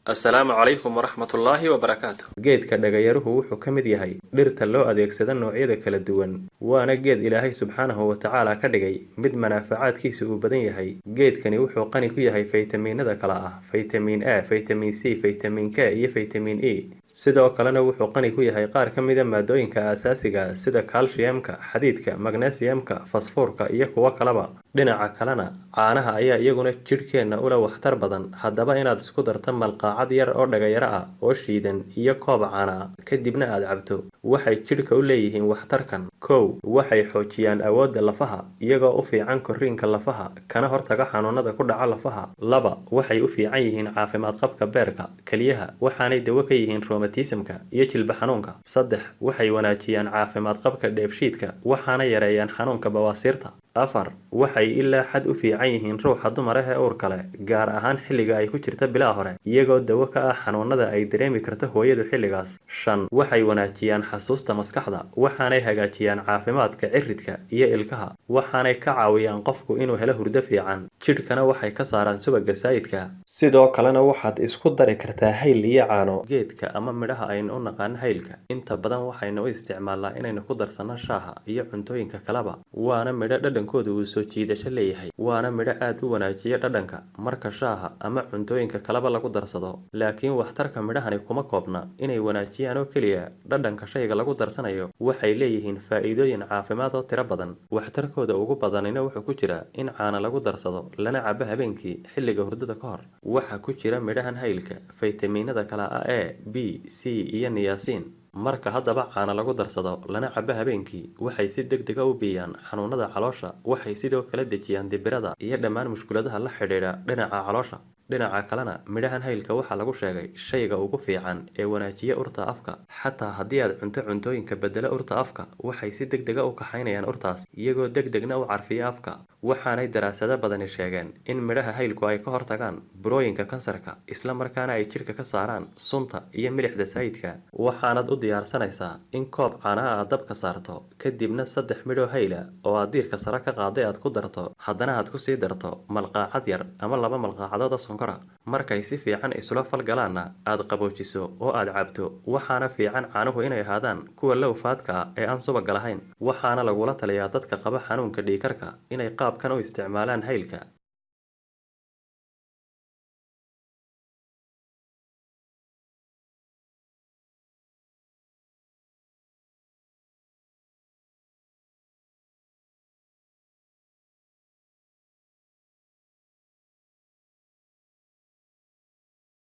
Assalaamu calaykum waraxmatullaahi wabarakaatu. Geedka dhagayaruhu wuxuu ka mid yahay dhirta loo adeegsado noocyada kala duwan, waana geed Ilaahay subxaanahu wa tacaala ka dhigay mid manaafacaadkiisu u badan yahay. Geedkani wuxuu qani ku yahay faytamiinada kala ah faytamiin A, faytamiin C, faytamiin K iyo faytamiin E. Sidoo kalena wuxuu qani ku yahay qaar ka mid ah maadooyinka aasaasiga ah sida kaalshiyamka, xadiidka, magnesiumka, fosfoorka iyo kuwo kaleba. Dhinaca kalena, caanaha ayaa iyaguna jidhkeenna u leh waxtar badan. Haddaba inaad isku darto malqacad yar oo dhagayaro ah oo shiidan iyo koob caano ah, kadibna aad cabto, waxay jidhka u leeyihiin waxtarkan. Kow, waxay xoojiyaan awoodda lafaha, iyagoo u fiican korriinka lafaha, kana hortaga xanuunada ku dhaca lafaha. Laba, waxay u fiican yihiin caafimaad qabka beerka, kelyaha, waxaanay dawo ka yihiin rheumatismka iyo jilba xanuunka. Saddex, waxay wanaajiyaan caafimaad qabka dheefshiidka, waxaana yareeyaan xanuunka bawaasiirta. Afar, waxay ilaa xad u fiican yihiin ruuxa dumar ah ee uurka leh, gaar ahaan xilliga ay ku jirto bilaha hore, iyagoo dawo ka ah xanuunada ay dareemi karto hooyadu xilligaas. Shan, waxay wanaajiyaan xasuusta maskaxda, waxaanay hagaajiyaan caafimaadka ciridka iyo ilkaha, waxaanay ka caawiyaan qofku inuu helo hurdo fiican. Jidhkana waxay ka saaraan subagga saayidka. Sidoo kalena waxaad isku dari kartaa hayl iyo caano. Geedka ama midhaha aynu u naqaan haylka, inta badan waxaynu u isticmaalnaa inaynu ku darsanno shaaha iyo cuntooyinka kaleba, waana midho dhadhankoodu uu soo jiidasho leeyahay, waana midho aad u wanaajiya dhadhanka marka shaaha ama cuntooyinka kaleba lagu darsado. Laakiin waxtarka midhahani kuma koobna inay wanaajiyaan oo keliya dhadhanka shayga lagu darsanayo, waxay leeyihiin faa'iidooyin caafimaad oo tiro badan. Waxtarkooda ugu badanina wuxuu ku jiraa in caano lagu darsado lana cabo habeenkii xilliga hurdada ka hor. Waxaa ku jira midhahan haylka faytamiinada kala ah A, B, C iyo niacin. Marka haddaba caano lagu darsado lana cabo habeenkii, waxay si degdeg ah u biyaan xanuunada caloosha, waxay sidoo kale dejiyaan dibirada iyo dhammaan mushkuladaha la xidhiidha dhinaca caloosha. Dhinaca kalena, midhahan haylka waxaa lagu sheegay shayga ugu fiican ee wanaajiya urta afka. Xataa haddii aad cunto cuntooyinka bedela urta afka, waxay si degdeg ah u kaxaynayaan urtaas, iyagoo degdegna u carfiya afka. Waxaanay daraasado badani sheegeen in midhaha haylku ay ka hortagaan burooyinka kansarka, isla markaana ay jidhka ka saaraan sunta iyo milixda saayidka. Waxaanad u diyaarsanaysaa in koob caanaha aad dabka saarto, kadibna 3 midho hayla oo aad diirka sare ka qaaday aad ku darto, haddana aad ku sii darto malqacad yar ama 2 malqacadood oo sonkora. Markay si fiican isula falgalaanna aad qaboojiso oo aad cabto. Waxaana fiican caanuhu inay ahaadaan kuwa low faatka ah ee aan subagga lahayn. Waxaana lagula taliyaa dadka qaba xanuunka dhiigkarka inay qaabkan u isticmaalaan haylka